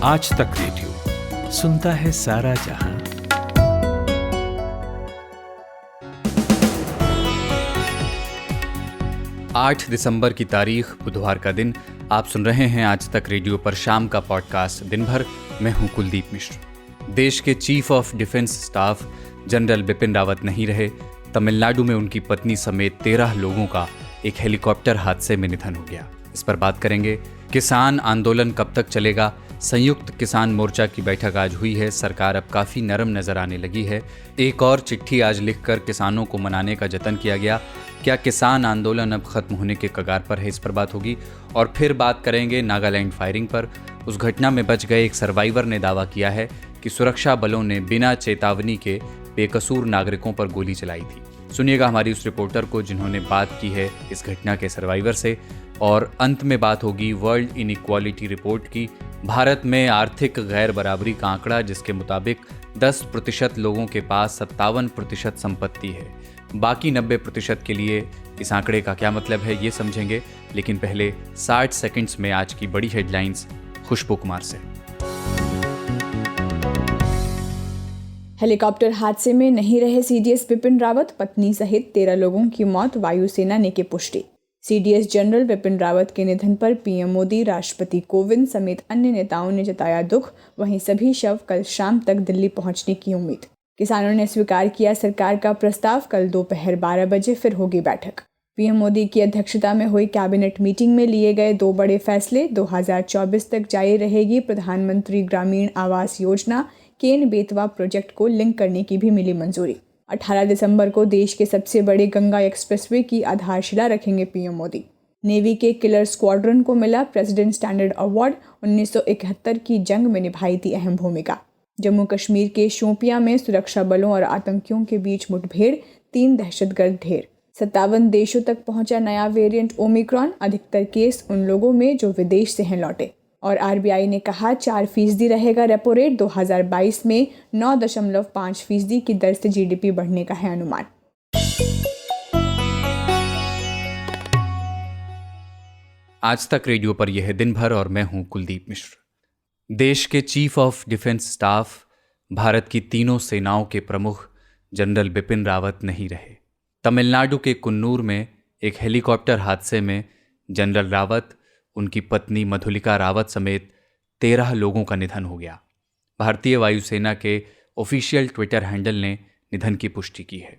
आज तक रेडियो सुनता है सारा जहां। आठ दिसंबर की तारीख, बुधवार का दिन। आप सुन रहे हैं आज तक रेडियो पर शाम का पॉडकास्ट दिन भर। मैं हूं कुलदीप मिश्र। देश के chief of defence staff general Bipin Rawat नहीं रहे। तमिलनाडु में उनकी पत्नी समेत 13 लोगों का एक हेलीकॉप्टर हादसे में निधन हो गया। इस पर बात करेंगे। किसान आंदोलन कब तक चलेगा? संयुक्त किसान मोर्चा की बैठक आज हुई है। सरकार अब काफ़ी नरम नजर आने लगी है। एक और चिट्ठी आज लिखकर किसानों को मनाने का जतन किया गया। क्या किसान आंदोलन अब खत्म होने के कगार पर है? इस पर बात होगी। और फिर बात करेंगे नागालैंड फायरिंग पर। उस घटना में बच गए एक सर्वाइवर ने दावा किया है कि सुरक्षा बलों ने बिना चेतावनी के बेकसूर नागरिकों पर गोली चलाई थी। सुनिएगा हमारी उस रिपोर्टर को जिन्होंने बात की है इस घटना के सर्वाइवर से। और अंत में बात होगी वर्ल्ड इनइक्वालिटी रिपोर्ट की। भारत में आर्थिक गैर बराबरी का आंकड़ा, जिसके मुताबिक 10% लोगों के पास 57% संपत्ति है। बाकी 90% के लिए इस आंकड़े का क्या मतलब है, ये समझेंगे। लेकिन पहले 60 सेकंड्स में आज की बड़ी हेडलाइंस खुशबू कुमार से। हेलीकॉप्टर हादसे में नहीं रहे सीडीएस बिपिन रावत, पत्नी सहित 13 लोगों की मौत, वायुसेना ने की पुष्टि। सीडीएस जनरल बिपिन रावत के निधन पर पीएम मोदी, राष्ट्रपति कोविंद समेत अन्य नेताओं ने जताया दुख। वहीं सभी शव कल शाम तक दिल्ली पहुंचने की उम्मीद। किसानों ने स्वीकार किया सरकार का प्रस्ताव। कल दोपहर 12 बजे फिर होगी बैठक। पीएम मोदी की अध्यक्षता में हुई कैबिनेट मीटिंग में लिए गए 2 बड़े फैसले। 2024 तक जारी रहेगी प्रधानमंत्री ग्रामीण आवास योजना। केन बेतवा प्रोजेक्ट को लिंक करने की भी मिली मंजूरी। 18 दिसंबर को देश के सबसे बड़े गंगा एक्सप्रेसवे की आधारशिला रखेंगे पीएम मोदी। नेवी के किलर स्क्वाड्रन को मिला प्रेसिडेंट स्टैंडर्ड अवार्ड। 1971 की जंग में निभाई थी अहम भूमिका। जम्मू कश्मीर के शोपियां में सुरक्षा बलों और आतंकियों के बीच मुठभेड़, 3 दहशतगर्द ढेर। 57 देशों तक पहुंचा नया वेरिएंट ओमिक्रॉन। अधिकतर केस उन लोगों में जो विदेश से हैं लौटे। और आरबीआई ने कहा 4% रहेगा रेपो रेट। 2022 में 9.5% की दर से जीडीपी बढ़ने का है अनुमान। आज तक रेडियो पर यह है दिन भर और मैं हूं कुलदीप मिश्र। देश के chief of defence staff, Bharat की तीनों सेनाओं के प्रमुख जनरल बिपिन रावत नहीं रहे। तमिलनाडु के कुन्नूर में एक हेलीकॉप्टर हादसे में जनरल रावत, उनकी पत्नी मधुलिका रावत समेत 13 लोगों का निधन हो गया। भारतीय वायुसेना के ऑफिशियल ट्विटर हैंडल ने निधन की पुष्टि की है।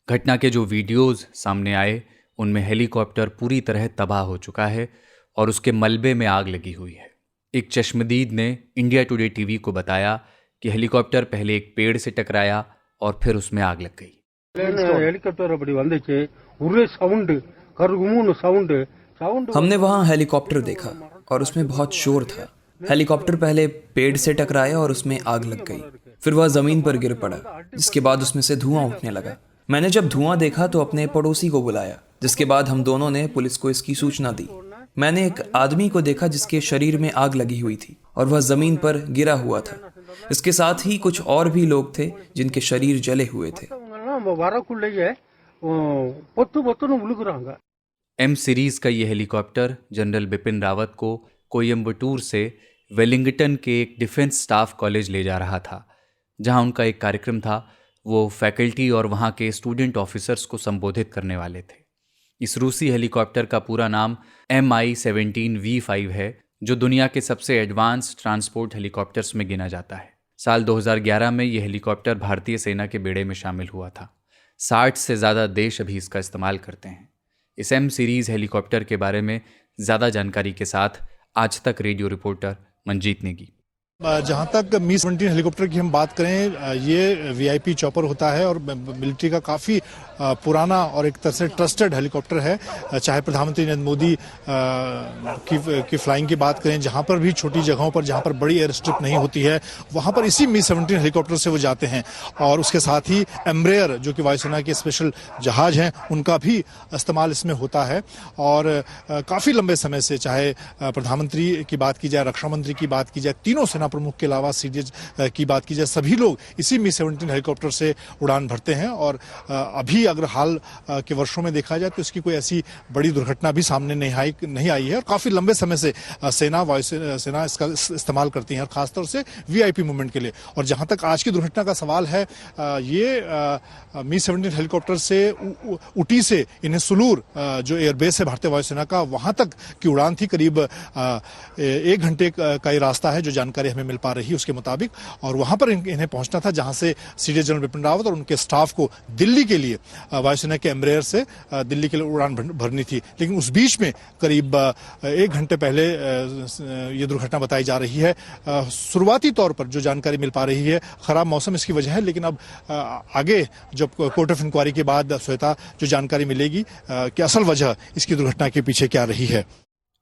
घटना के जो वीडियोस सामने आए उनमें हेलीकॉप्टर पूरी तरह तबाह हो चुका है और उसके मलबे में आग लगी हुई है। एक चश्मदीद ने इंडिया टुडे टीवी को बताया कि हेलीकॉप्टर पहले एक पेड़ से टकराया और फिर उसमें आग लग गई। हमने वहाँ हेलीकॉप्टर देखा और उसमें बहुत शोर था। हेलीकॉप्टर पहले पेड़ से टकराया और उसमें आग लग गई। फिर वह जमीन पर गिर पड़ा, जिसके बाद उसमें से धुआं उठने लगा। मैंने जब धुआं देखा तो अपने पड़ोसी को बुलाया, जिसके बाद हम दोनों ने पुलिस को इसकी सूचना दी। मैंने एक आदमी को देखा जिसके शरीर में आग लगी हुई थी और वह जमीन पर गिरा हुआ था। इसके साथ ही कुछ और भी लोग थे जिनके शरीर जले हुए थे। एम सीरीज का यह हेलीकॉप्टर जनरल बिपिन रावत को कोयम्बटूर से वेलिंगटन के एक डिफेंस स्टाफ कॉलेज ले जा रहा था, जहां उनका एक कार्यक्रम था। वो फैकल्टी और वहां के स्टूडेंट ऑफिसर्स को संबोधित करने वाले थे। इस रूसी हेलीकॉप्टर का पूरा नाम Mi-17V5 है, जो दुनिया के सबसे एडवांस ट्रांसपोर्ट हेलीकॉप्टर्स में गिना जाता है। साल 2011 में यह हेलीकॉप्टर भारतीय सेना के बेड़े में शामिल हुआ था। 60 से ज़्यादा देश अभी इसका इस्तेमाल करते हैं। इस एम सीरीज हेलीकॉप्टर के बारे में ज़्यादा जानकारी के साथ आज तक रेडियो रिपोर्टर मंजीत नेगी। जहाँ तक Mi-17 हेलीकॉप्टर की हम बात करें, ये वीआईपी चॉपर होता है और मिलिट्री का काफ़ी पुराना और एक तरह से ट्रस्टेड हेलीकॉप्टर है। चाहे प्रधानमंत्री नरेंद्र मोदी की फ्लाइंग की बात करें, जहाँ पर भी छोटी जगहों पर जहाँ पर बड़ी एयर स्ट्रिप नहीं होती है, वहाँ पर इसी Mi-17 हेलीकॉप्टर से वो जाते हैं। और उसके साथ ही एम्ब्रेयर, जो कि वायुसेना के स्पेशल जहाज हैं, उनका भी इस्तेमाल इसमें होता है। और काफ़ी लंबे समय से, चाहे प्रधानमंत्री की बात की जाए, रक्षा मंत्री की बात की जाए, तीनों सेना सेना प्रमुख के अलावा सीडीएस की बात की जाए, सभी लोग इसी मी-17 हेलीकॉप्टर से उड़ान भरते हैं। और अभी अगर हाल के वर्षों में देखा जाए तो इसकी कोई ऐसी बड़ी दुर्घटना भी सामने नहीं आई है। और काफी लंबे समय से वायुसेना इसका इस्तेमाल करती है, और खासतौर से वीआईपी मूवमेंट के लिए। और जहां तक आज की दुर्घटना का सवाल है, ये मी-17 हेलीकॉप्टर से ऊटी से इन्हें सुलूर जो एयरबेस है भारतीय वायुसेना का, वहां तक की उड़ान थी। करीब 1 घंटे का ये रास्ता है जो जानकारी हमें मिल पा रही है उसके मुताबिक। और वहां पर इन्हें पहुंचना था जहां से सीडीएस जनरल बिपिन रावत और उनके स्टाफ को दिल्ली के लिए वायुसेना के एम्ब्रेयर से दिल्ली के लिए उड़ान भरनी थी। लेकिन उस बीच में करीब 1 घंटे पहले ये दुर्घटना बताई जा रही है। शुरुआती तौर पर जो जानकारी मिल पा रही है, खराब मौसम इसकी वजह है। लेकिन अब आगे जब कोर्ट ऑफ इंक्वायरी के बाद श्वेता जो जानकारी मिलेगी कि असल वजह इसकी दुर्घटना के पीछे क्या रही है।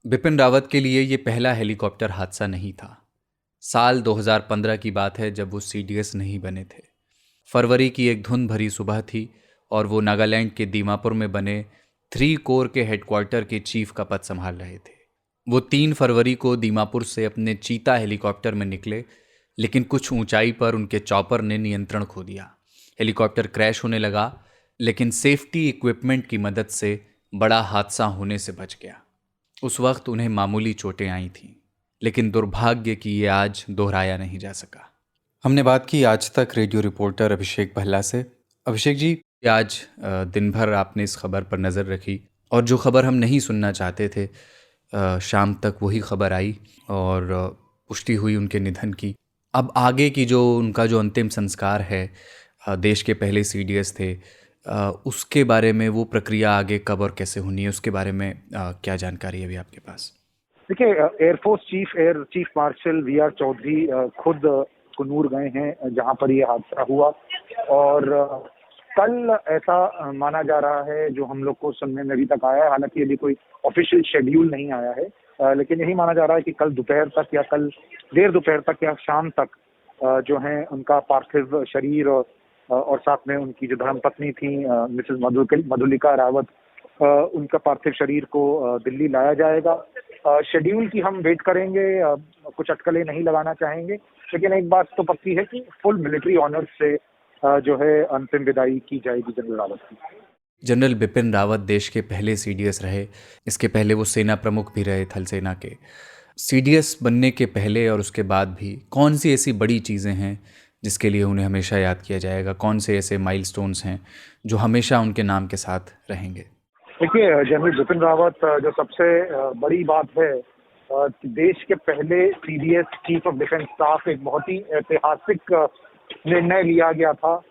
बिपिन रावत के लिए ये पहला हेलीकॉप्टर हादसा नहीं था। साल 2015 की बात है जब वो सीडीएस नहीं बने थे। फरवरी की एक धुंध भरी सुबह थी और वो नागालैंड के दीमापुर में बने 3 कोर के हेडक्वार्टर के चीफ का पद संभाल रहे थे। वो 3 फरवरी को दीमापुर से अपने चीता हेलीकॉप्टर में निकले, लेकिन कुछ ऊंचाई पर उनके चॉपर ने नियंत्रण खो दिया। हेलीकॉप्टर क्रैश होने लगा, लेकिन सेफ्टी इक्विपमेंट की मदद से बड़ा हादसा होने से बच गया। उस वक्त उन्हें मामूली चोटें आई थीं, लेकिन दुर्भाग्य कि ये आज दोहराया नहीं जा सका। हमने बात की आज तक रेडियो रिपोर्टर अभिषेक भल्ला से। अभिषेक जी, आज दिन भर आपने इस खबर पर नज़र रखी, और जो खबर हम नहीं सुनना चाहते थे शाम तक वही खबर आई और पुष्टि हुई उनके निधन की। अब आगे की जो उनका जो अंतिम संस्कार है, देश के पहले सीडीएस थे, उसके बारे में, वो प्रक्रिया आगे कब और कैसे होनी है, उसके बारे में क्या जानकारी है अभी आपके पास? देखिए, air force chief air chief marshal VR Chaudhari खुद कुन्नूर गए हैं जहां पर ये हादसा हुआ। और कल ऐसा माना जा रहा है, जो हम लोग को सुनने में अभी तक आया है, हालांकि अभी कोई ऑफिशियल शेड्यूल नहीं आया है, लेकिन यही माना जा रहा है कि कल दोपहर तक या कल देर दोपहर तक या शाम तक जो है उनका पार्थिव शरीर और साथ में उनकी जो धर्मपत्नी थी मिसेस मधुलिका रावत, उनका पार्थिव शरीर को दिल्ली लाया जाएगा। शेड्यूल की हम वेट करेंगे, कुछ अटकलें नहीं लगाना चाहेंगे, लेकिन एक बात तो पक्की है कि फुल मिलिट्री ऑनर्स से जो है अंतिम विदाई की जाएगी जनरल रावत की। जनरल बिपिन रावत देश के पहले सीडीएस रहे। इसके पहले वो सेना प्रमुख भी रहे, थल सेना के। सीडीएस बनने के पहले और उसके बाद भी कौन सी ऐसी बड़ी चीज़ें हैं जिसके लिए उन्हें हमेशा याद किया जाएगा? कौन से ऐसे माइलस्टोन्स हैं जो हमेशा उनके नाम के साथ रहेंगे? देखिए, जनरल बिपिन रावत, जो सबसे बड़ी बात है कि देश के पहले CDS chief of defence staff, एक बहुत ही ऐतिहासिक निर्णय लिया गया था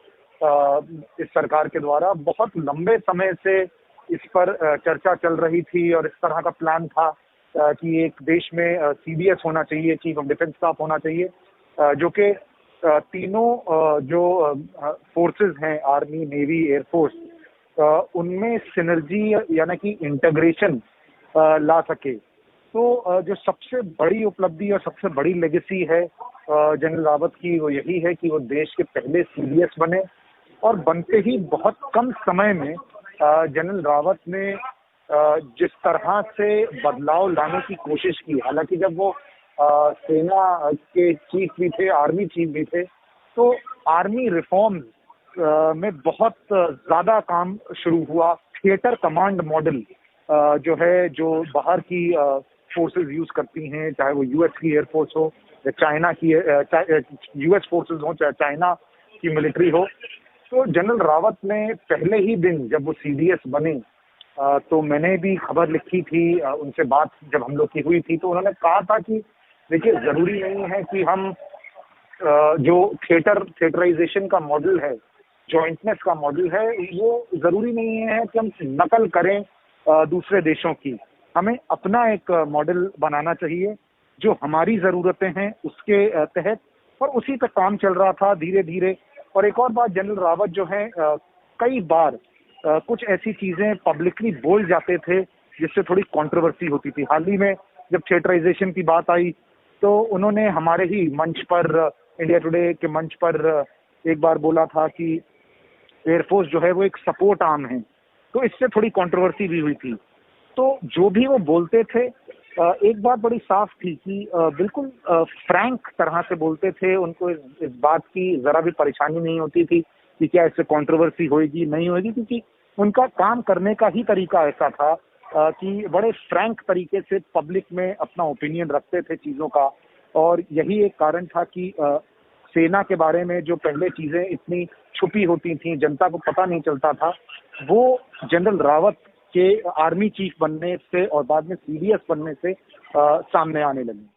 इस सरकार के द्वारा। बहुत लंबे समय से इस पर चर्चा चल रही थी और इस तरह का प्लान था कि एक देश में सीडीएस होना चाहिए, चीफ ऑफ डिफेंस स्टाफ होना चाहिए, जो कि तीनों जो फोर्सेस हैं, आर्मी, नेवी, एयरफोर्स, उनमें सिनर्जी यानी कि इंटीग्रेशन ला सके। तो जो सबसे बड़ी उपलब्धि और सबसे बड़ी लेगेसी है जनरल रावत की, वो यही है कि वो देश के पहले सीडीएस बने, और बनते ही बहुत कम समय में जनरल रावत ने जिस तरह से बदलाव लाने की कोशिश की, हालांकि जब वो सेना के चीफ भी थे, आर्मी चीफ भी थे, तो आर्मी रिफॉर्म्स में बहुत ज्यादा काम शुरू हुआ। थिएटर कमांड मॉडल जो है, जो बाहर की फोर्सेस यूज करती हैं, चाहे वो यूएस की एयरफोर्स हो या चाइना की यूएस फोर्सेस हो, चाहे चाइना की मिलिट्री हो, तो जनरल रावत ने पहले ही दिन जब वो सीडीएस बने, तो मैंने भी खबर लिखी थी, उनसे बात जब हम लोग की हुई थी, तो उन्होंने कहा था कि देखिए, जरूरी नहीं है कि हम जो थिएटराइजेशन का मॉडल है, जॉइंटनेस का मॉडल है, वो जरूरी नहीं है कि हम नकल करें दूसरे देशों की। हमें अपना एक मॉडल बनाना चाहिए जो हमारी ज़रूरतें हैं उसके तहत, और उसी पर काम चल रहा था धीरे धीरे। और एक और बात, जनरल रावत जो है कई बार कुछ ऐसी चीज़ें पब्लिकली बोल जाते थे जिससे थोड़ी कंट्रोवर्सी होती थी। हाल ही में जब थिएटराइजेशन की बात आई, तो उन्होंने हमारे ही मंच पर, इंडिया टुडे के मंच पर एक बार बोला था कि एयरफोर्स जो है वो एक सपोर्ट आर्म है, तो इससे थोड़ी कंट्रोवर्सी भी हुई थी। तो जो भी वो बोलते थे, एक बात बड़ी साफ थी कि बिल्कुल फ्रैंक तरह से बोलते थे, उनको इस बात की जरा भी परेशानी नहीं होती थी कि क्या इससे कंट्रोवर्सी होगी नहीं होगी, क्योंकि उनका काम करने का ही तरीका ऐसा था कि बड़े फ्रैंक तरीके से पब्लिक में अपना ओपिनियन रखते थे चीजों का। और यही एक कारण था कि सेना के बारे में जो पहले चीजें इतनी छुपी होती थी, जनता को पता नहीं चलता था, वो जनरल रावत के आर्मी चीफ बनने से और बाद में सीडीएस बनने से सामने आने लगी।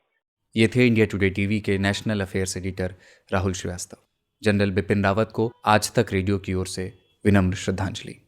ये थे इंडिया टुडे टीवी के national affairs editor Rahul Shrivastava. General Bipin Rawat को आज तक रेडियो की ओर से विनम्र श्रद्धांजलि।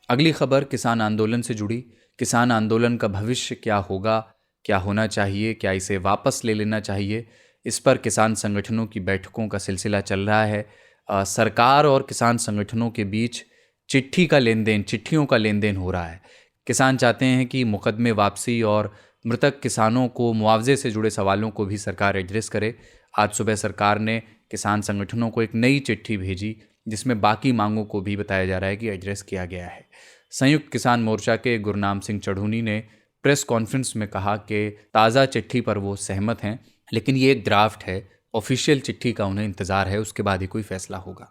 अगली खबर किसान आंदोलन से जुड़ी। किसान आंदोलन का भविष्य क्या होगा, क्या होना चाहिए, क्या इसे वापस ले लेना चाहिए, इस पर किसान संगठनों की बैठकों का सिलसिला चल रहा है। सरकार और किसान संगठनों के बीच चिट्ठियों का लेन देन हो रहा है। किसान चाहते हैं कि मुकदमे वापसी और मृतक किसानों को मुआवजे से जुड़े सवालों को भी सरकार एड्रेस करे। आज सुबह सरकार ने किसान संगठनों को एक नई चिट्ठी भेजी जिसमें बाकी मांगों को भी बताया जा रहा है कि एड्रेस किया गया है। संयुक्त किसान मोर्चा के गुरनाम सिंह चढ़ूनी ने प्रेस कॉन्फ्रेंस में कहा कि ताज़ा चिट्ठी पर वो सहमत हैं, लेकिन ये एक ड्राफ्ट है, ऑफिशियल चिट्ठी का उन्हें इंतजार है, उसके बाद ही कोई फैसला होगा।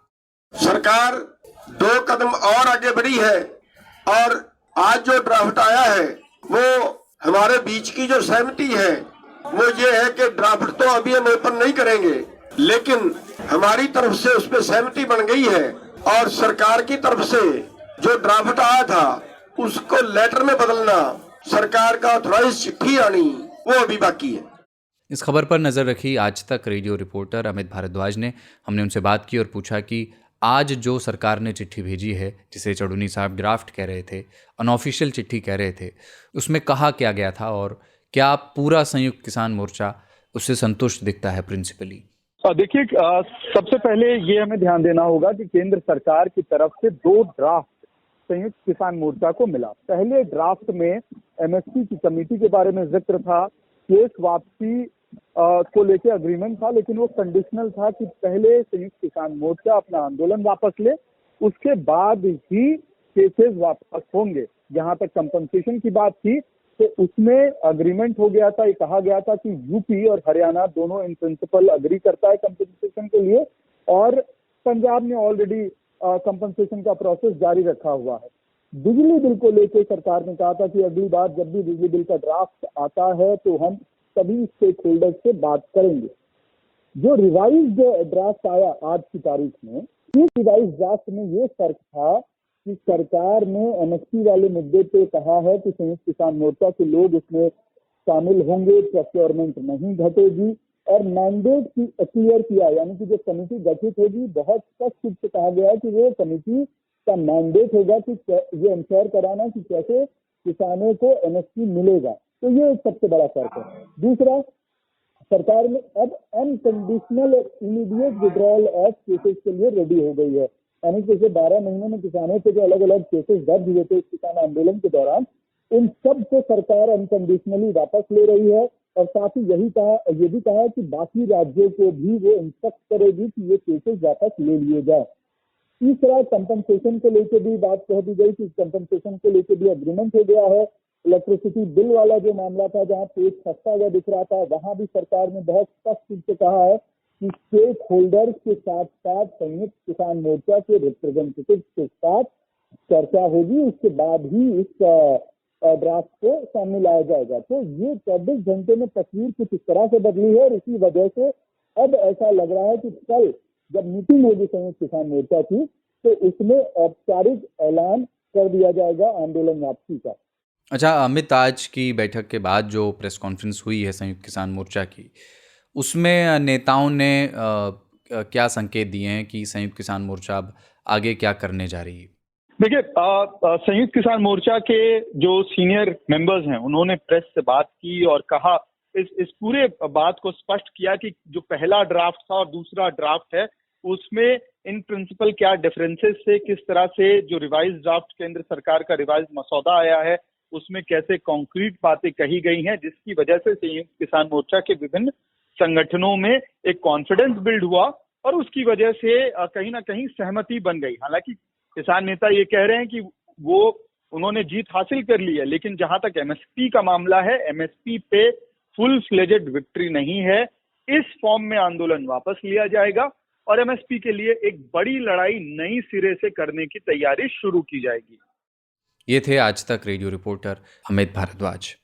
सरकार 2 कदम और आगे बढ़ी है और आज जो ड्राफ्ट आया है वो हमारे बीच की जो सहमति है वो ये है कि ड्राफ्ट तो अभी हम ओपन नहीं करेंगे, लेकिन हमारी तरफ से उस पर सहमति बन गई है और सरकार की तरफ से जो ड्राफ्ट आया था उसको लेटर में बदलना, सरकार का ऑथराइज चिट्ठी आनी, वो अभी बाकी है। इस खबर पर नज़र रखी आज तक रेडियो रिपोर्टर अमित भारद्वाज ने। हमने उनसे बात की और पूछा कि आज जो सरकार ने चिट्ठी भेजी है, जिसे चढ़ूनी साहब ड्राफ्ट कह रहे थे, अनऑफिशियल चिट्ठी कह रहे थे, उसमें कहा क्या गया था और क्या पूरा संयुक्त किसान मोर्चा उससे संतुष्ट दिखता है प्रिंसिपली? देखिए, सबसे पहले ये हमें ध्यान देना होगा कि केंद्र सरकार की तरफ से 2 ड्राफ्ट संयुक्त किसान मोर्चा को मिला। पहले ड्राफ्ट में एमएसपी की कमेटी के बारे में जिक्र था, केस वापसी को लेके अग्रीमेंट था, लेकिन वो कंडीशनल था कि पहले संयुक्त किसान मोर्चा अपना आंदोलन वापस ले, उसके बाद ही केसेस वापस होंगे। जहां तक कंपनसेशन की बात थी तो उसमें अग्रीमेंट हो गया था, ये कहा गया था कि यूपी और हरियाणा दोनों इन प्रिंसिपल अग्री करता है कंपनसेशन के लिए, और पंजाब ने ऑलरेडी कंपनसेशन का प्रोसेस जारी रखा हुआ है। बिजली बिल को लेकर सरकार ने कहा था कि अगली बार जब भी बिजली बिल का ड्राफ्ट आता है तो हम सभी स्टेक होल्डर्स से बात करेंगे। जो रिवाइज्ड ड्राफ्ट आया आज की तारीख में, इस रिवाइज्ड ड्राफ्ट में ये फर्क था कि सरकार ने एमएसपी वाले मुद्दे पे कहा है कि संयुक्त किसान मोर्चा के लोग इसमें शामिल होंगे, प्रोक्योरमेंट नहीं घटेगी, और मैंडेट क्लियर किया, यानी कि जो कमेटी गठित होगी बहुत स्पष्ट रूप से कहा गया है कि वो कमेटी का मैंडेट होगा कि ये इंश्योर कराना कि कैसे किसानों को एमएसपी मिलेगा। तो ये एक सबसे बड़ा फर्क है। दूसरा, सरकार ने अब unconditional immediate withdrawal of cases के लिए रेडी हो गई है, यानी कि जैसे 12 महीने में किसानों के जो अलग अलग केसेस दर्ज हुए थे किसान आंदोलन के दौरान, उन सब को सरकार अनकंडीशनली वापस ले रही है। और साथ ही ये भी कहा कि बाकी राज्यों को भी वो इंस्ट्रक्ट करेगी कि ये केसेस वापस ले लिए जाए। तीसरा, कंपनसेशन को लेकर भी बात कह दी गई कि कंपनसेशन को लेकर भी अग्रीमेंट हो गया है। इलेक्ट्रिसिटी बिल वाला जो मामला था, जहां पेज खस्ता हुआ दिख रहा था, वहां भी सरकार ने बहुत स्पष्ट रूप से कहा है कि स्टेक होल्डर्स के साथ साथ संयुक्त किसान मोर्चा के रिप्रेजेंटेटिव के साथ चर्चा होगी, उसके बाद ही इस ड्राफ्ट को सामने लाया जाएगा। तो ये 24 घंटे में तस्वीर कुछ इस तरह से बदली है और इसी वजह से अब ऐसा लग रहा है कि कल जब मीटिंग होगी संयुक्त किसान मोर्चा की तो उसमें औपचारिक ऐलान कर दिया जाएगा आंदोलन वापसी का। अच्छा अमित, आज की बैठक के बाद जो प्रेस कॉन्फ्रेंस हुई है संयुक्त किसान मोर्चा की, उसमें नेताओं ने क्या संकेत दिए हैं कि संयुक्त किसान मोर्चा अब आगे क्या करने जा रही है? देखिए, संयुक्त किसान मोर्चा के जो सीनियर मेंबर्स हैं उन्होंने प्रेस से बात की और कहा, इस पूरे बात को स्पष्ट किया कि जो पहला ड्राफ्ट था और दूसरा ड्राफ्ट है उसमें इन प्रिंसिपल क्या डिफरेंसेस से, किस तरह से जो रिवाइज ड्राफ्ट केंद्र सरकार का रिवाइज मसौदा आया है उसमें कैसे कॉन्क्रीट बातें कही गई हैं, जिसकी वजह से संयुक्त किसान मोर्चा के विभिन्न संगठनों में एक कॉन्फिडेंस बिल्ड हुआ और उसकी वजह से कहीं ना कहीं सहमति बन गई। हालांकि किसान नेता ये कह रहे हैं कि वो उन्होंने जीत हासिल कर ली है, लेकिन जहां तक एमएसपी का मामला है, एमएसपी पे फुल फ्लेजेड विक्ट्री नहीं है। इस फॉर्म में आंदोलन वापस लिया जाएगा और एमएसपी के लिए एक बड़ी लड़ाई नई सिरे से करने की तैयारी शुरू की जाएगी। ये थे आज तक रेडियो रिपोर्टर अमित भारद्वाज।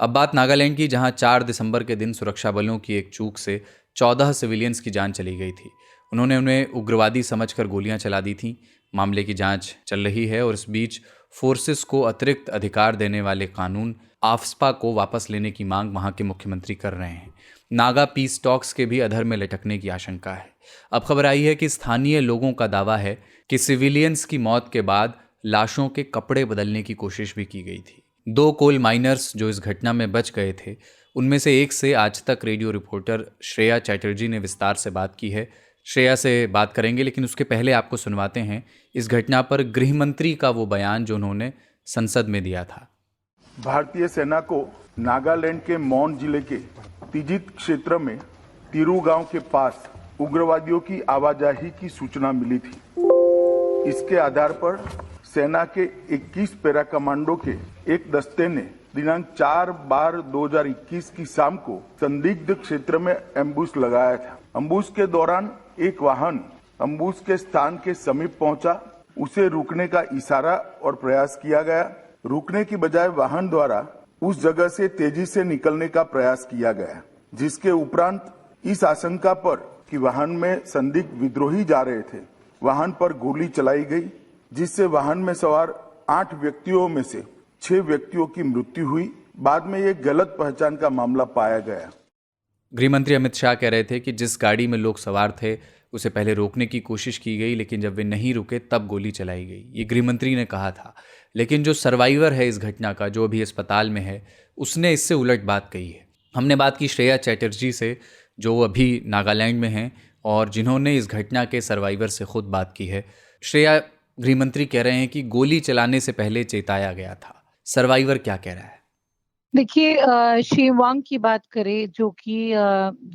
अब बात नागालैंड की, जहां 4 दिसंबर के दिन सुरक्षा बलों की एक चूक से 14 सिविलियंस की जान चली गई थी। उन्होंने उन्हें उग्रवादी समझकर गोलियां चला दी थीं। मामले की जांच चल रही है और इस बीच फोर्सेस को अतिरिक्त अधिकार देने वाले कानून आफ्सपा को वापस लेने की मांग वहां के मुख्यमंत्री कर रहे हैं। नागा पीस टॉक्स के भी अधर में लटकने की आशंका है। अब खबर आई है कि स्थानीय लोगों का दावा है कि सिविलियंस की मौत के बाद लाशों के कपड़े बदलने की कोशिश भी की गई थी। 2 कोल माइनर्स जो इस घटना में बच गए थे, उनमें से एक से आज तक रेडियो रिपोर्टर श्रेया चैटर्जी ने विस्तार से बात की है। श्रेया से बात करेंगे, लेकिन उसके पहले आपको सुनवाते हैं इस घटना पर गृह मंत्री का वो बयान जो उन्होंने संसद में दिया था। भारतीय सेना को नागालैंड के मौन जिले के तिजित क्षेत्र में तिरू गांव के पास उग्रवादियों की आवाजाही की सूचना मिली थी। इसके आधार पर सेना के 21 पैरा कमांडो के एक दस्ते ने दिनांक 4/12/2021 की शाम को संदिग्ध क्षेत्र में एम्बुश लगाया था। एम्बुश के दौरान एक वाहन एम्बुश के स्थान के समीप पहुंचा। उसे रुकने का इशारा और प्रयास किया गया। रुकने की बजाय वाहन द्वारा उस जगह से तेजी से निकलने का प्रयास किया गया, जिसके उपरांत इस आशंका पर कि वाहन में संदिग्ध विद्रोही जा रहे थे, वाहन पर गोली चलाई गई, जिससे वाहन में सवार 8 व्यक्तियों में से 6 व्यक्तियों की मृत्यु हुई। बाद में ये गलत पहचान का मामला पाया गया। गृहमंत्री अमित शाह कह रहे थे कि जिस गाड़ी में लोग सवार थे उसे पहले रोकने की कोशिश की गई, लेकिन जब वे नहीं रुके तब गोली चलाई गई। ये गृहमंत्री ने कहा था। लेकिन जो सर्वाइवर है इस घटना का, जो अभी अस्पताल में है, उसने इससे उलट बात कही है। हमने बात की श्रेया चैटर्जी से, जो अभी नागालैंड में हैं और जिन्होंने इस घटना के सर्वाइवर से खुद बात की है। श्रेया, गृहमंत्री कह रहे हैं कि गोली चलाने से पहले चेताया गया था। सर्वाइवर क्या कह रहा है? देखिए, शेवांग की बात करें, जो कि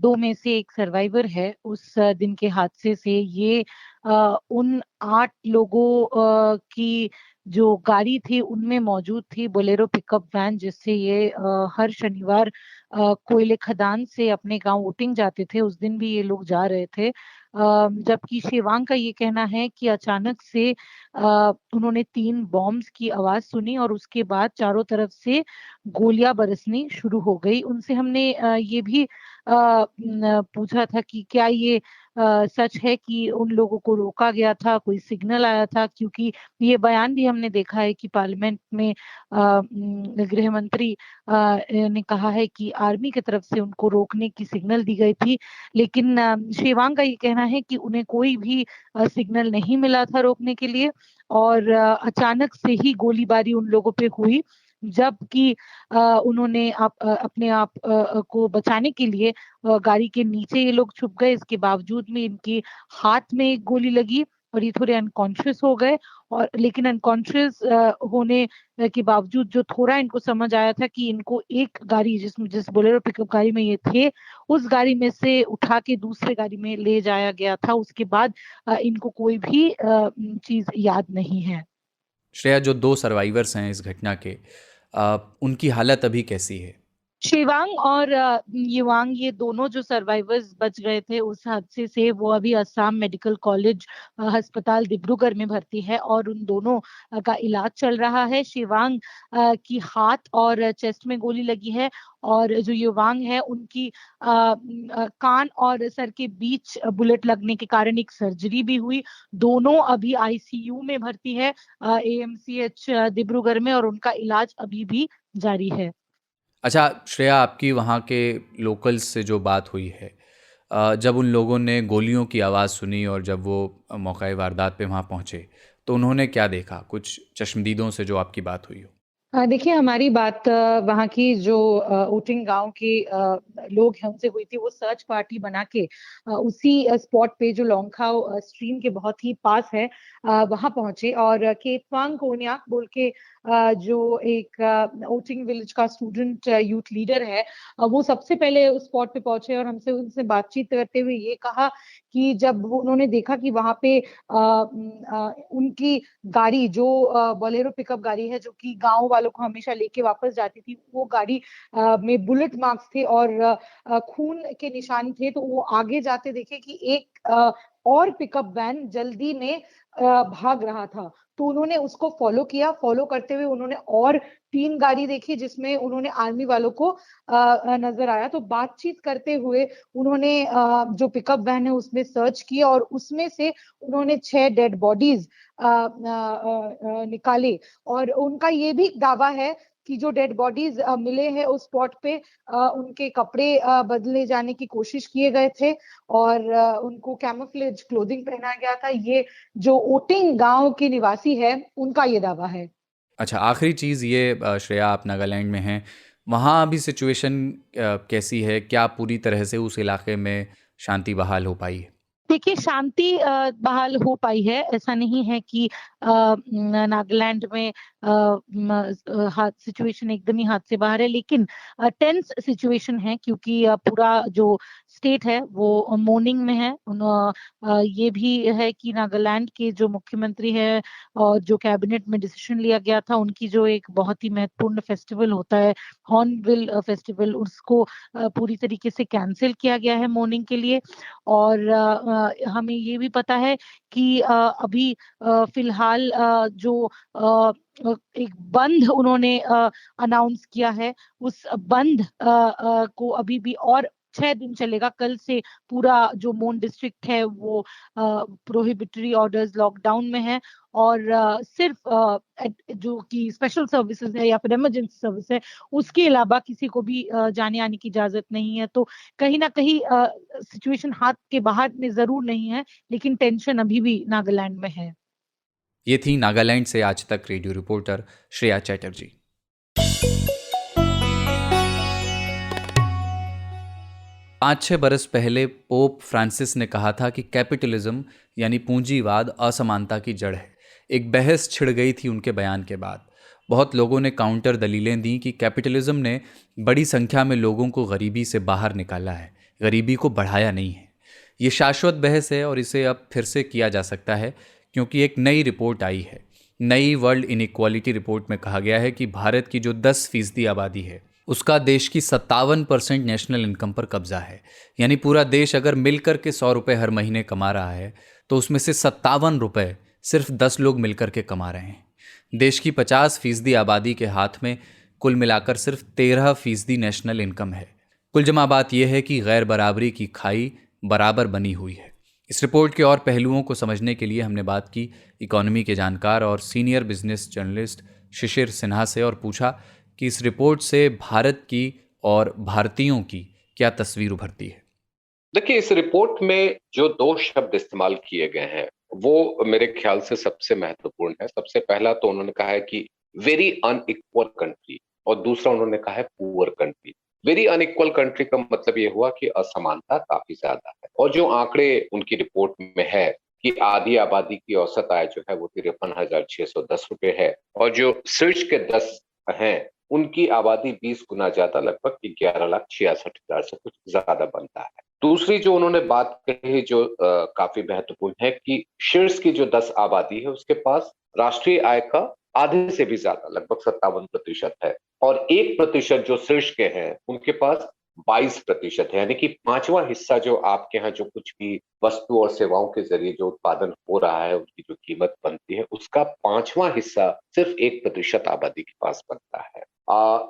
2 में से एक सर्वाइवर है उस दिन के हादसे से। ये उन 8 लोगों की जो गाड़ी थी उनमें मौजूद थी बोलेरो पिकअप वैन, जिससे ये हर शनिवार कोयले खदान से अपने गांव वोटिंग जाते थे। उस दिन भी ये लोग जा रहे थे। जबकि शेवांग का ये कहना है कि अचानक से उन्होंने 3 बॉम्ब्स की आवाज सुनी और उसके बाद चारों तरफ से गोलियां बरसनी शुरू हो गई। उनसे हमने ये भी पूछा था कि क्या ये सच है कि उन लोगों को रोका गया था, कोई सिग्नल आया था, क्योंकि ये बयान भी हमने देखा है कि पार्लियामेंट में गृह मंत्री ने कहा है कि आर्मी की तरफ से उनको रोकने की सिग्नल दी गई थी। लेकिन शेवांग का ये कहना है कि उन्हें कोई भी सिग्नल नहीं मिला था रोकने के लिए और अचानक से ही गोलीबारी उन लोगों पे हुई। जबकि उन्होंने अपने आप को बचाने के लिए गाड़ी के नीचे ये लोग छुप गए। इसके बावजूद में इनके हाथ में एक गोली लगी और ये थोड़े अनकॉन्शियस हो गए। और लेकिन अनकॉन्शियस होने के बावजूद जो थोड़ा इनको समझ आया था कि इनको एक गाड़ी जिस बोलेरो पिकअप गाड़ी में ये थे, उस गाड़ी में से उठा के दूसरे गाड़ी में ले जाया गया था। उसके बाद इनको कोई भी चीज याद नहीं है। श्रेया, जो 2 सर्वाइवर्स हैं इस घटना के, उनकी हालत अभी कैसी है? शेवांग और युवांग, ये दोनों जो सर्वाइवर्स बच गए थे उस हादसे से, वो अभी असम मेडिकल कॉलेज अस्पताल डिब्रूगढ़ में भर्ती है और उन दोनों का इलाज चल रहा है। शेवांग की हाथ और चेस्ट में गोली लगी है और जो युवांग है उनकी कान और सर के बीच बुलेट लगने के कारण एक सर्जरी भी हुई। दोनों अभी आईसीयू में भर्ती है एएमसीएच डिब्रूगढ़ में और उनका इलाज अभी भी जारी है। अच्छा श्रेया, आपकी वहाँ के लोकल्स से जो बात हुई है, जब उन लोगों ने गोलियों की आवाज़ सुनी और जब वो मौका वारदात पे वहाँ पहुँचे तो उन्होंने क्या देखा? कुछ चश्मदीदों से जो आपकी बात हुई हो। देखिए हमारी बात वहाँ की जो ओटिंग गाँव के लोग हैं उनसे हुई थी। वो सर्च पार्टी बना के उसी स्पॉट पे जो लोंगखाव स्ट्रीम के बहुत ही पास है वहाँ पहुँचे और केतवांग कोन्याक बोल के जो एक ओटिंग विलेज का स्टूडेंट यूथ लीडर है वो सबसे पहले उस स्पॉट पे पहुँचे और हमसे उनसे बातचीत करते हुए ये कहा कि जब उन्होंने देखा कि वहाँ पे उनकी गाड़ी जो बोलेरो पिकअप गाड़ी है जो कि गाँव वालों को हमेशा लेके वापस जाती थी, वो गाड़ी में बुलेट मार्क्स थे और खून के निशान थे, तो वो आगे जाते देखे कि एक और पिकअप वैन जल्दी में भाग रहा था। तो उन्होंने उसको फॉलो किया, फॉलो करते हुए उन्होंने और 3 गाड़ी देखी जिसमें उन्होंने आर्मी वालों को नज़र आया। तो बातचीत करते हुए उन्होंने जो पिकअप वैन है उसमें सर्च किया और उसमें से उन्होंने 6 डेड बॉडीज़ निकाले और उनका ये भी दावा है कि जो डेड बॉडीज मिले हैं उस स्पॉट पे उनके कपड़े बदले जाने की कोशिश किए गए थे और उनको कैमोफ्लेज क्लोथिंग पहनाया गया था। ये जो ओटिंग गांव के निवासी है उनका ये दावा है। अच्छा, आखिरी चीज़ ये श्रेया, आप नागालैंड में हैं, वहाँ अभी सिचुएशन कैसी है? क्या पूरी तरह से उस इलाके में शांति बहाल हो पाई है? देखिए शांति बहाल हो पाई है। ऐसा नहीं है कि नागालैंड में हाथ सिचुएशन एकदम ही हाथ से बाहर है, लेकिन टेंस सिचुएशन है क्योंकि पूरा जो स्टेट है वो मोर्निंग में है। ये भी है कि नागालैंड के जो मुख्यमंत्री है और जो कैबिनेट में डिसीजन लिया गया था, उनकी जो एक बहुत ही महत्वपूर्ण फेस्टिवल होता है हॉर्नबिल फेस्टिवल, उसको पूरी तरीके से कैंसिल किया गया है मॉर्निंग के लिए। और हमें ये भी पता है कि अभी फिलहाल जो एक बंद उन्होंने अनाउंस किया है, उस बंद को अभी भी और 6 दिन चलेगा। कल से पूरा जो मोन डिस्ट्रिक्ट है वो प्रोहिबिटरी ऑर्डर्स लॉकडाउन में है और सिर्फ जो कि स्पेशल सर्विसेज है या फिर इमरजेंसी सर्विस है उसके अलावा किसी को भी जाने आने की इजाजत नहीं है। तो कहीं ना कहीं सिचुएशन हाथ के बाहर में जरूर नहीं है, लेकिन टेंशन अभी भी नागालैंड में है। ये थी नागालैंड से आज तक रेडियो रिपोर्टर श्रेया चैटर्जी। 5-6 बरस पहले पोप फ्रांसिस ने कहा था कि कैपिटलिज्म यानी पूंजीवाद असमानता की जड़ है। एक बहस छिड़ गई थी उनके बयान के बाद। बहुत लोगों ने काउंटर दलीलें दी कि कैपिटलिज्म ने बड़ी संख्या में लोगों को गरीबी से बाहर निकाला है, गरीबी को बढ़ाया नहीं है। ये शाश्वत बहस है और इसे अब फिर से किया जा सकता है क्योंकि एक नई रिपोर्ट आई है। नई वर्ल्ड इनइक्वालिटी रिपोर्ट में कहा गया है कि भारत की जो 10% आबादी है उसका देश की 57% नेशनल इनकम पर कब्जा है। यानी पूरा देश अगर मिलकर के 100 रुपये हर महीने कमा रहा है तो उसमें से 57 रुपये सिर्फ 10 लोग मिलकर के कमा रहे हैं। देश की 50% आबादी के हाथ में कुल मिलाकर सिर्फ 13% नेशनल इनकम है। कुल जमा बात यह है कि गैर बराबरी की खाई बराबर बनी हुई है। इस रिपोर्ट के और पहलुओं को समझने के लिए हमने बात की इकोनॉमी के जानकार और senior business journalist Shishir Sinha से और पूछा कि इस रिपोर्ट से भारत की और भारतीयों की क्या तस्वीर उभरती है। देखिए, इस रिपोर्ट में जो 2 शब्द इस्तेमाल किए गए हैं वो मेरे ख्याल से सबसे महत्वपूर्ण है। सबसे पहला तो उन्होंने कहा है कि वेरी अनइक्वल कंट्री और दूसरा उन्होंने कहा है poor country. Very unequal country का मतलब ये हुआ कि असमानता काफी ज्यादा है और जो आंकड़े उनकी रिपोर्ट में है कि आधी आबादी की औसत आय जो है वो 53,610 रुपए है और जो शीर्ष के 10 हैं उनकी आबादी 20 गुना ज्यादा, लगभग 11,66,000 से कुछ ज्यादा बनता है। दूसरी जो उन्होंने बात कही जो काफी महत्वपूर्ण है कि शीर्ष की जो 10 आबादी है उसके पास राष्ट्रीय आय का आधे से भी ज्यादा, लगभग 57% है और 1% जो शीर्ष के हैं उनके पास 22% है। यानी कि 5वां हिस्सा जो आपके यहाँ जो कुछ भी वस्तु और सेवाओं के जरिए जो उत्पादन हो रहा है, उनकी जो कीमत बनती है, उसका 5वां हिस्सा सिर्फ 1% आबादी के पास बनता है।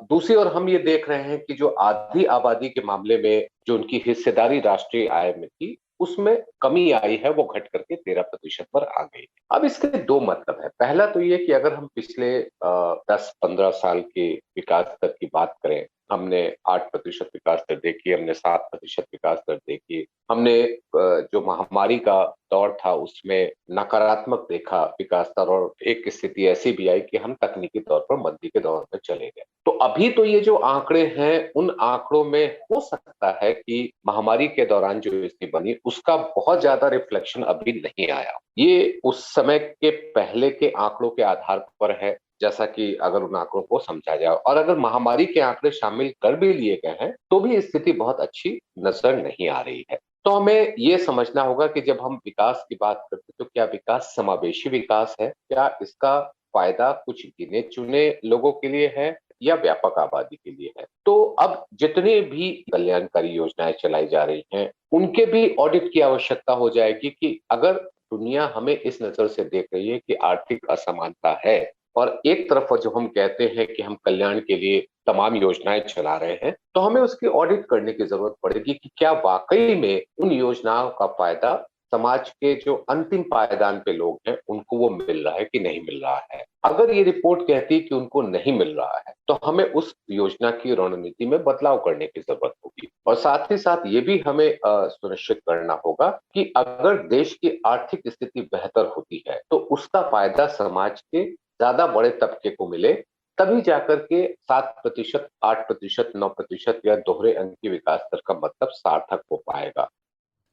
दूसरी ओर हम ये देख रहे हैं कि जो आधी आबादी के मामले में जो उनकी हिस्सेदारी राष्ट्रीय आय में थी उसमें कमी आई है, वो घट करके 13% पर आ गई। अब इसके दो मतलब है। पहला तो ये कि अगर हम पिछले 10-15 साल के विकास दर की बात करें, हमने 8% विकास दर देखी, हमने 7% विकास दर देखी, हमने जो महामारी का दौर था उसमें नकारात्मक देखा विकास दर, और एक स्थिति ऐसी भी आई कि हम तकनीकी तौर पर मंदी के दौर में चले गए। तो अभी तो ये जो आंकड़े हैं, उन आंकड़ों में हो सकता है कि महामारी के दौरान जो स्थिति बनी उसका बहुत ज्यादा रिफ्लेक्शन अभी नहीं आया। ये उस समय के पहले के आंकड़ों के आधार पर है, जैसा कि अगर उन आंकड़ों को समझा जाए, और अगर महामारी के आंकड़े शामिल कर भी लिए गए हैं तो भी स्थिति बहुत अच्छी नजर नहीं आ रही है। तो हमें ये समझना होगा कि जब हम विकास की बात करते हैं तो क्या विकास समावेशी विकास है, क्या इसका फायदा कुछ गिने चुने लोगों के लिए है या व्यापक आबादी के लिए है। तो अब जितने भी कल्याणकारी योजनाएं चलाई जा रही हैं उनके भी ऑडिट की आवश्यकता हो जाएगी कि अगर दुनिया हमें इस नजर से देख रही है कि आर्थिक असमानता है, और एक तरफ जो हम कहते हैं कि हम कल्याण के लिए तमाम योजनाएं चला रहे हैं, तो हमें उसकी ऑडिट करने की जरूरत पड़ेगी कि क्या वाकई में उन योजनाओं का फायदा समाज के जो अंतिम पायदान पे लोग हैं उनको वो मिल रहा है कि नहीं मिल रहा है। अगर ये रिपोर्ट कहती है कि उनको नहीं मिल रहा है तो हमें उस योजना की रणनीति में बदलाव करने की जरूरत होगी, और साथ ही साथ ये भी हमें सुनिश्चित करना होगा कि अगर देश की आर्थिक स्थिति बेहतर होती है तो उसका फायदा समाज के ज्यादा बड़े तबके को मिले, तभी जाकर के 7%, 8%, 9% या दोहरे अंक की विकास दर का मतलब सार्थक हो पाएगा।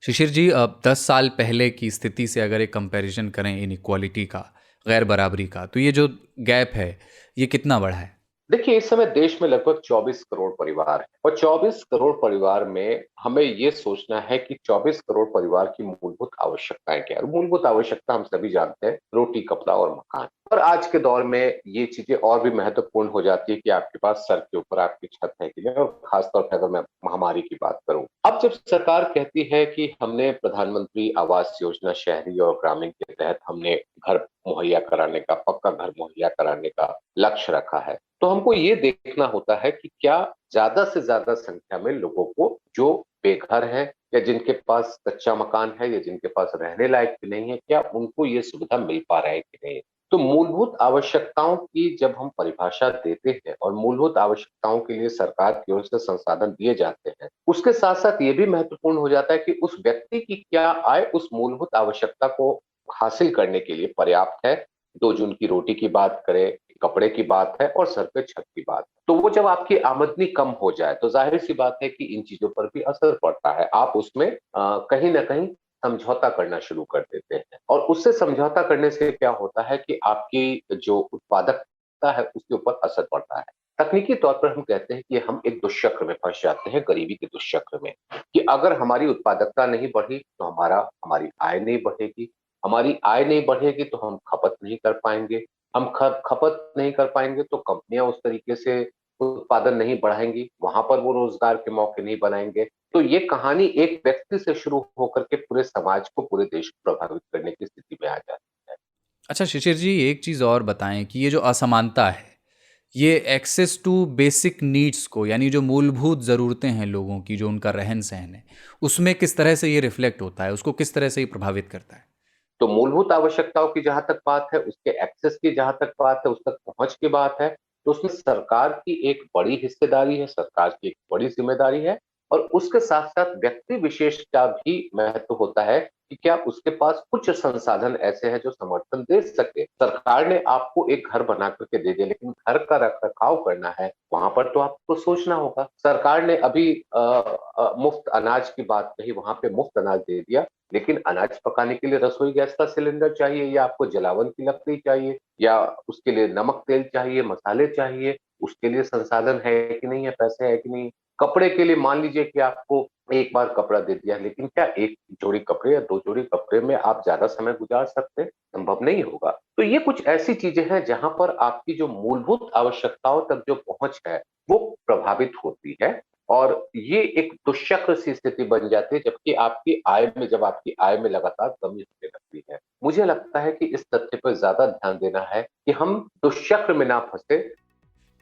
शिशिर जी, अब 10 साल पहले की स्थिति से अगर एक कंपैरिजन करें इनइक्वालिटी का, गैर बराबरी का, तो ये जो गैप है ये कितना बड़ा है? देखिए, इस समय देश में लगभग 24 करोड़ परिवार है, और 24 करोड़ परिवार में हमें ये सोचना है कि 24 करोड़ परिवार की मूलभूत आवश्यकताएं क्या है। मूलभूत आवश्यकता हम सभी जानते हैं, रोटी, कपड़ा और मकान। और आज के दौर में ये चीजें और भी महत्वपूर्ण हो जाती है कि आपके पास सर के ऊपर आपकी छत है कि नहीं, और खासतौर पर अगर मैं महामारी की बात करूं। अब जब सरकार कहती है कि हमने प्रधानमंत्री आवास योजना शहरी और ग्रामीण के तहत हमने घर मुहैया कराने का, पक्का घर मुहैया कराने का लक्ष्य रखा है, तो हमको ये देखना होता है कि क्या ज्यादा से ज्यादा संख्या में लोगों को जो बेघर हैं या जिनके पास कच्चा मकान है या जिनके पास रहने लायक भी नहीं है, क्या उनको ये सुविधा मिल पा रहा है कि नहीं। तो मूलभूत आवश्यकताओं की जब हम परिभाषा देते हैं और मूलभूत आवश्यकताओं के लिए सरकार की ओर से संसाधन दिए जाते हैं, उसके साथ साथ ये भी महत्वपूर्ण हो जाता है कि उस व्यक्ति की क्या आय उस मूलभूत आवश्यकता को हासिल करने के लिए पर्याप्त है। 2 जून की रोटी की बात करें, कपड़े की बात है और सर पे छत की बात, तो वो जब आपकी आमदनी कम हो जाए तो जाहिर सी बात है कि इन चीजों पर भी असर पड़ता है। आप उसमें कहीं ना कहीं समझौता करना शुरू कर देते हैं, और उससे समझौता करने से क्या होता है कि आपकी जो उत्पादकता है उसके ऊपर असर पड़ता है। तकनीकी तौर पर हम कहते हैं कि हम एक दुष्चक्र में फंस जाते हैं, गरीबी के दुष्चक्र में, कि अगर हमारी उत्पादकता नहीं बढ़ी तो हमारी आय नहीं बढ़ेगी, हमारी आय नहीं बढ़ेगी तो हम खपत नहीं कर पाएंगे, हम खपत नहीं कर पाएंगे तो कंपनियां उस तरीके से उत्पादन नहीं बढ़ाएंगी, वहां पर वो रोजगार के मौके नहीं बनाएंगे। तो ये कहानी एक व्यक्ति से शुरू होकर के पूरे समाज को, पूरे देश को प्रभावित करने की स्थिति में आ जाती है। अच्छा शिशिर जी, एक चीज़ और बताएं कि ये जो असमानता है, ये एक्सेस टू बेसिक नीड्स को, यानी जो मूलभूत ज़रूरतें हैं लोगों की, जो उनका रहन सहन है, उसमें किस तरह से ये रिफ्लेक्ट होता है, उसको किस तरह से ये प्रभावित करता है? तो मूलभूत आवश्यकताओं की जहां तक बात है, उसके एक्सेस की जहां तक बात है, उस तक पहुंच की बात है, तो उसमें सरकार की एक बड़ी हिस्सेदारी है, सरकार की एक बड़ी जिम्मेदारी है, और उसके साथ साथ व्यक्ति विशेष का भी महत्व होता है कि क्या उसके पास कुछ संसाधन ऐसे हैं जो समर्थन दे सके। सरकार ने आपको एक घर बना करके दे दिया, लेकिन घर का रख रखाव करना है, वहां पर तो आपको सोचना होगा। सरकार ने अभी मुफ्त अनाज की बात कही, वहां पे मुफ्त अनाज दे दिया, लेकिन अनाज पकाने के लिए रसोई गैस का सिलेंडर चाहिए, या आपको जलावन की लकड़ी चाहिए, या उसके लिए नमक तेल चाहिए, मसाले चाहिए, उसके लिए संसाधन है कि नहीं है, पैसे है कि नहीं। कपड़े के लिए मान लीजिए कि आपको एक बार कपड़ा दे दिया, लेकिन क्या एक जोड़ी कपड़े या 2 जोड़ी कपड़े में आप ज्यादा समय गुजार सकते हैं? संभव नहीं होगा। तो ये कुछ ऐसी चीजें हैं जहां पर आपकी जो मूलभूत आवश्यकताओं तक जो पहुंच है वो प्रभावित होती है, और ये एक दुष्चक्र सी स्थिति बन जाती है, जबकि जब आपकी आय में लगातार कमी होने लगती है। मुझे लगता है कि इस तथ्य पर ज्यादा ध्यान देना है कि हम दुष्चक्र में ना फंसे।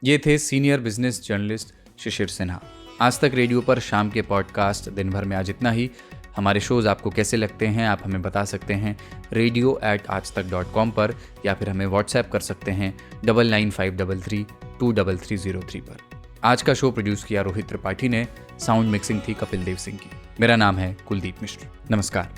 ये थे senior business journalist Shishir Sinha. आज तक रेडियो पर शाम के पॉडकास्ट दिन भर में आज इतना ही। हमारे शोज़ आपको कैसे लगते हैं आप हमें बता सकते हैं radio@aajtak.com पर, या फिर हमें व्हाट्सएप कर सकते हैं 9953323303 पर। आज का शो प्रोड्यूस किया रोहित त्रिपाठी ने, साउंड मिक्सिंग थी कपिल देव सिंह की। मेरा नाम है कुलदीप मिश्र। नमस्कार।